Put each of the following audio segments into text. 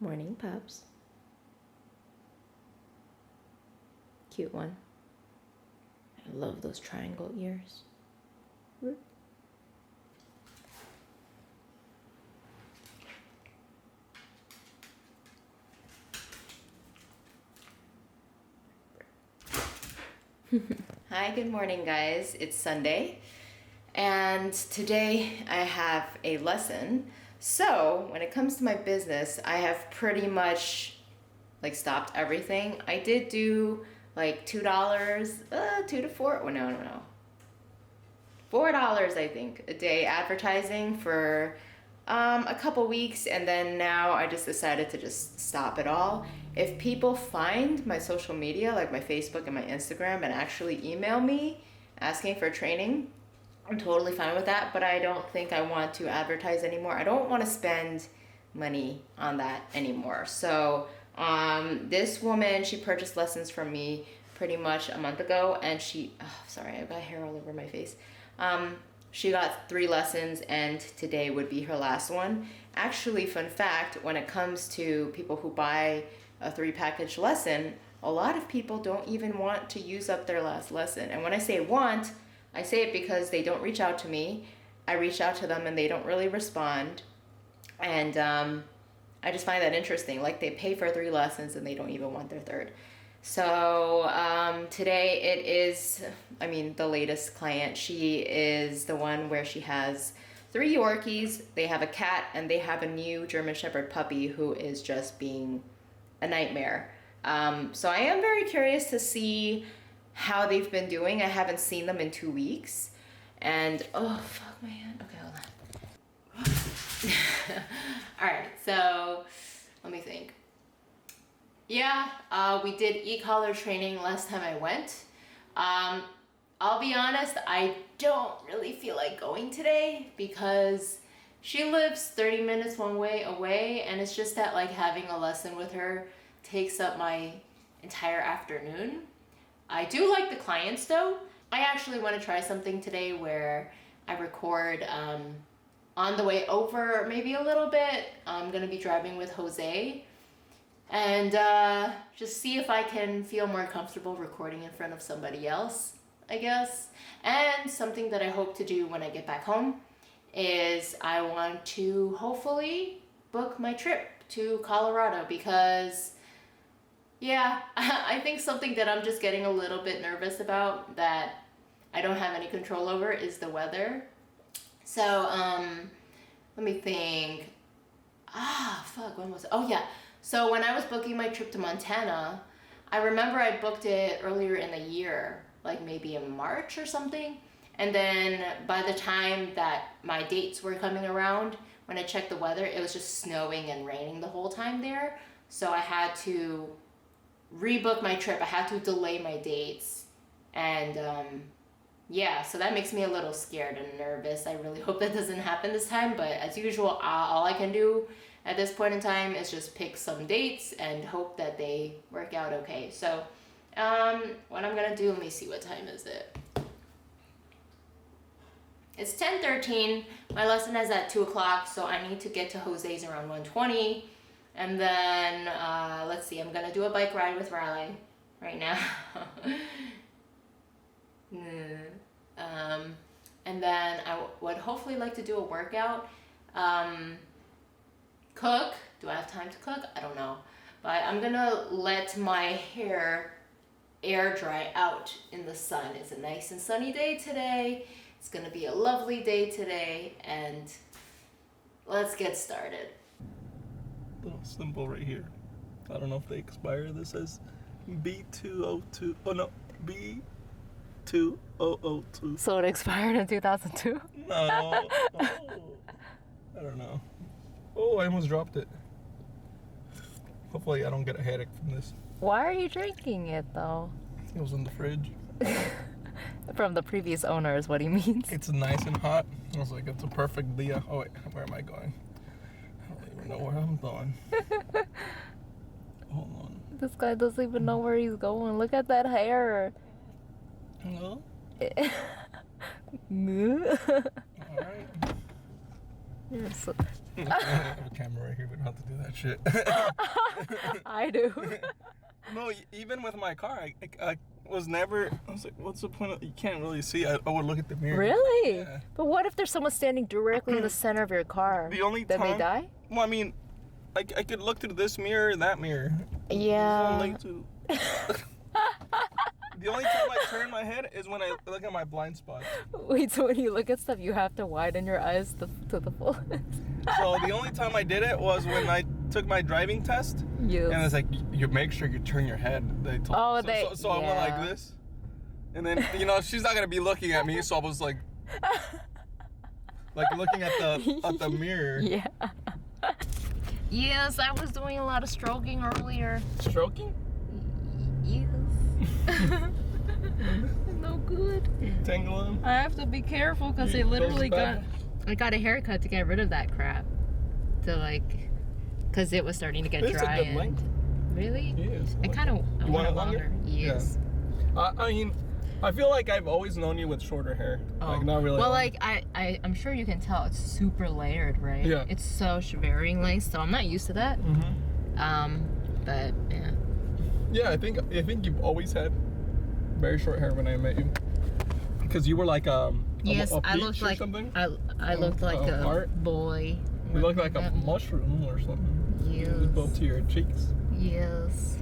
Morning, pups. Cute one. I love those triangle ears. Whoop. Hi, good morning, guys. It's Sunday, and today I have a lesson. So when it comes to my business, I have pretty much stopped everything. I did do like $2, 2 to 4. Oh, no. $4, I think, a day advertising for a couple weeks, and then now I just decided to just stop it all. If people find my social media, like my Facebook and my Instagram, and actually email me asking for training, I'm totally fine with that, but I don't think I want to advertise anymore. I don't want to spend money on that anymore. So this woman, she purchased lessons from me pretty much a month ago, and sorry, I've got hair all over my face. She got 3 lessons, and today would be her last one. Actually, fun fact, when it comes to people who buy a 3-package lesson, a lot of people don't even want to use up their last lesson. And when I say want, I say it because they don't reach out to me. I reach out to them and they don't really respond. And I just find that interesting. Like, they pay for 3 lessons and they don't even want their 3rd. So today it is, the latest client. She is the one where she has 3 Yorkies. They have a cat and they have a new German Shepherd puppy who is just being a nightmare. So I am very curious to see how they've been doing. I haven't seen them in 2 weeks. And, oh, fuck my hand. Okay, hold on. All right, so let me think. Yeah, we did e-collar training last time I went. I'll be honest, I don't really feel like going today because she lives 30 minutes one way away, and it's just that having a lesson with her takes up my entire afternoon. I do like the clients though. I actually want to try something today where I record on the way over maybe a little bit. I'm gonna be driving with Jose, and just see if I can feel more comfortable recording in front of somebody else, I guess. And something that I hope to do when I get back home is I want to hopefully book my trip to Colorado because, yeah, I think something that I'm just getting a little bit nervous about that I don't have any control over is the weather. So let me think. When was it? Oh yeah. So when I was booking my trip to Montana, I remember I booked it earlier in the year, like maybe in March or something. And then by the time that my dates were coming around, when I checked the weather, it was just snowing and raining the whole time there. So I had to rebook my trip. I had to delay my dates. And yeah, so that makes me a little scared and nervous. I really hope that doesn't happen this time, but as usual, all I can do at this point in time is just pick some dates and hope that they work out okay. So what I'm gonna do, let me see, what time is it? It's 10:13. My lesson is at 2 o'clock, so I need to get to Jose's around 1:20. And then, let's see, I'm gonna do a bike ride with Riley right now. And then I would hopefully like to do a workout. Cook. Do I have time to cook? I don't know. But I'm gonna let my hair air dry out in the sun. It's a nice and sunny day today. It's gonna be a lovely day today, and let's get started. Little symbol right here. I don't know if they expire. This says B202. Oh no, B2002. So it expired in 2002? No. Oh. I don't know. Oh, I almost dropped it. Hopefully I don't get a headache from this. Why are you drinking it though? It was in the fridge. From the previous owner is what he means. It's nice and hot. I was like, it's a perfect dia. Oh wait, where am I going? I don't even know where I'm going. Hold on. This guy doesn't even know where he's going. Look at that hair. No? Alright. Yes. I have a camera right here. We don't have to do that shit. I do. No, even with my car, I was never. I was like, what's the point of? You can't really see. I would look at the mirror. Really? Yeah. But what if there's someone standing directly in the center of your car? The only Then time. they die? Well, I mean, I could look through this mirror, that mirror. Yeah. The only time I turn my head is when I look at my blind spot. Wait, so when you look at stuff, you have to widen your eyes to the fullest. So the only time I did it was when I took my driving test. Yes. And it's like, you make sure you turn your head. They told me. So I went like this. And then, she's not going to be looking at me. So I was like looking at the mirror. Yeah. Yes, I was doing a lot of stroking earlier. Stroking? Yes. No good. Tangling? I have to be careful because they literally I got a haircut to get rid of that crap. Because it was starting to get dry. It's a good length. Really? Yes. I kind of want it longer. Yes. Yeah. I mean, I feel like I've always known you with shorter hair. Oh. Like, not really. Well, long. I'm sure you can tell it's super layered, right? Yeah. It's so varying lengths, so I'm not used to that. Mm-hmm. But yeah. Yeah, I think you've always had very short hair when I met you. Because you were like yes, a I looked like something. I looked like a art? boy. You look like a mushroom or something. Yes. Both to your cheeks. Yes.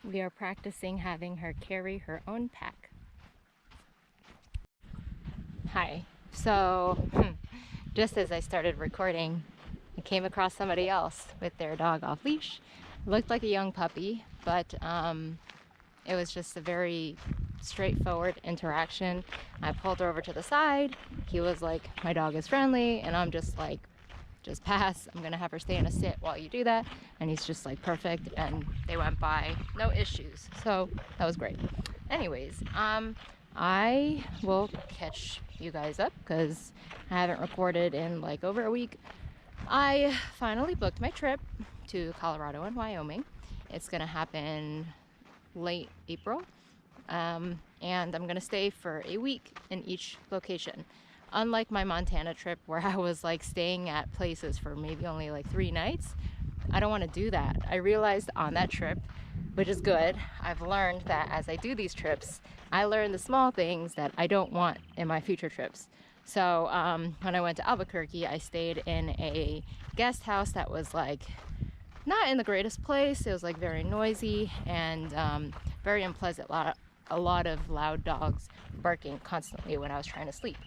We are practicing having her carry her own pack. Hi. So, just as I started recording, I came across somebody else with their dog off leash. Looked like a young puppy, but it was just a very straightforward interaction. I pulled her over to the side. He was like, my dog is friendly, and I'm just like, just pass. I'm gonna have her stay in a sit while you do that. And he's just like, perfect. And they went by, no issues. So that was great. Anyways, I will catch you guys up because I haven't recorded in like over a week. I finally booked my trip to Colorado and Wyoming. It's gonna happen late April. And I'm gonna stay for a week in each location. Unlike my Montana trip where I was like staying at places for maybe only like 3 nights, I don't want to do that. I realized on that trip, which is good, I've learned that as I do these trips, I learn the small things that I don't want in my future trips. So when I went to Albuquerque, I stayed in a guest house that was like not in the greatest place. It was like very noisy and very unpleasant. A lot of loud dogs barking constantly when I was trying to sleep.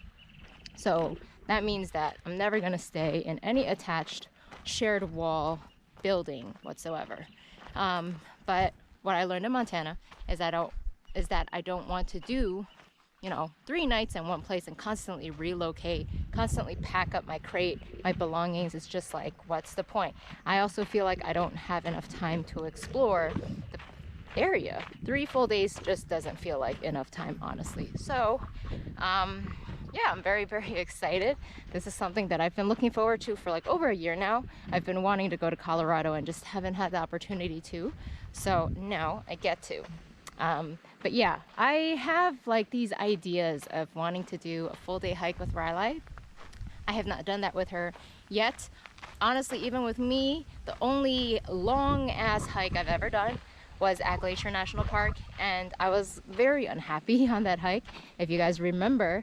So that means that I'm never going to stay in any attached shared wall building whatsoever. But what I learned in Montana is that I don't want to do, 3 nights in one place and constantly relocate, constantly pack up my crate, my belongings. It's just like, what's the point? I also feel like I don't have enough time to explore the area. 3 full days just doesn't feel like enough time, honestly. So, yeah, I'm very, very excited. This is something that I've been looking forward to for like over a year now. I've been wanting to go to Colorado and just haven't had the opportunity to. So now I get to. But yeah, I have like these ideas of wanting to do a full day hike with Riley. I have not done that with her yet. Honestly, even with me, the only long ass hike I've ever done was at Glacier National Park, and I was very unhappy on that hike. If you guys remember,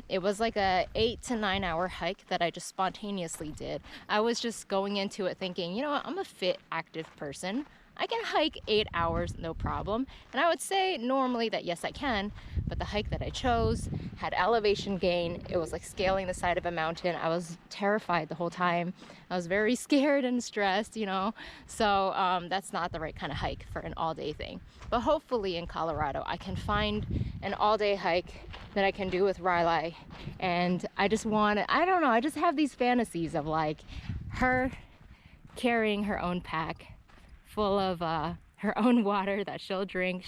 it was like a 8 to 9 hour hike that I just spontaneously did. I was just going into it thinking, you know what, I'm a fit, active person. I can hike 8 hours, no problem. And I would say normally that yes, I can, but the hike that I chose had elevation gain. It was like scaling the side of a mountain. I was terrified the whole time. I was very scared and stressed, So that's not the right kind of hike for an all-day thing. But hopefully in Colorado, I can find an all-day hike that I can do with Riley. And I just want to, I don't know, I just have these fantasies of like her carrying her own pack full of her own water that she'll drink.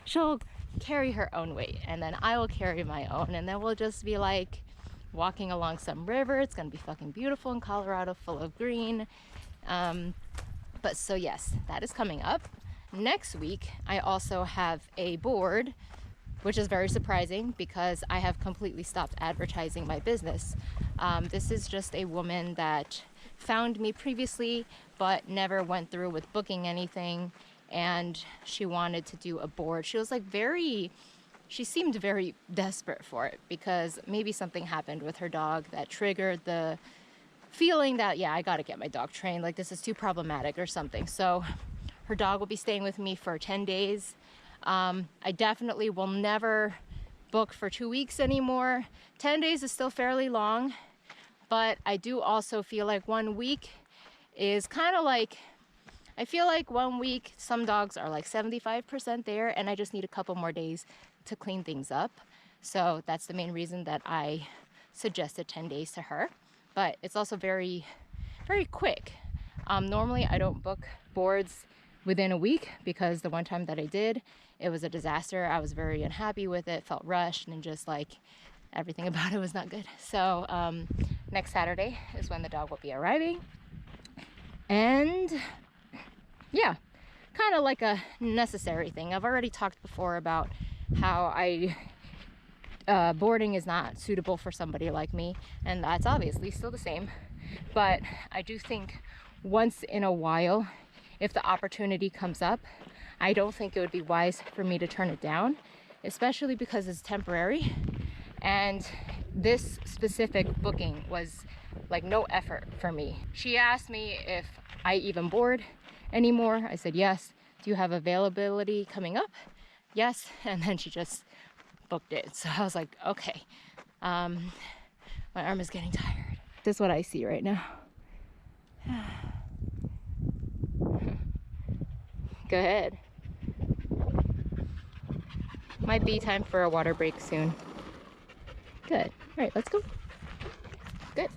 She'll carry her own weight, and then I will carry my own, and then we'll just be like walking along some river. It's gonna be fucking beautiful in Colorado, full of green. But so yes, that is coming up. Next week, I also have a board which is very surprising because I have completely stopped advertising my business. This is just a woman that found me previously but never went through with booking anything, and she wanted to do a board. She was like she seemed very desperate for it because maybe something happened with her dog that triggered the feeling that, yeah, I gotta get my dog trained, like this is too problematic or something. So her dog will be staying with me for 10 days. I definitely will never book for 2 weeks anymore. 10 days is still fairly long, but I do also feel like 1 week is kind of like, I feel like 1 week, some dogs are like 75% there, and I just need a couple more days to clean things up. So that's the main reason that I suggested 10 days to her. But it's also very, very quick. Normally I don't book boards within a week because the one time that I did, it was a disaster. I was very unhappy with it, felt rushed, and just like everything about it was not good. So next Saturday is when the dog will be arriving. And yeah, kind of like a necessary thing. I've already talked before about how boarding is not suitable for somebody like me, and that's obviously still the same. But I do think once in a while, if the opportunity comes up, I don't think it would be wise for me to turn it down, especially because it's temporary. And this specific booking was like no effort for me. She asked me if I even board anymore. I said yes. Do you have availability coming up? Yes. And then she just booked it. So I was like, okay. My arm is getting tired. This is what I see right now. Go ahead. Might be time for a water break soon. Good. All right, let's go. Good.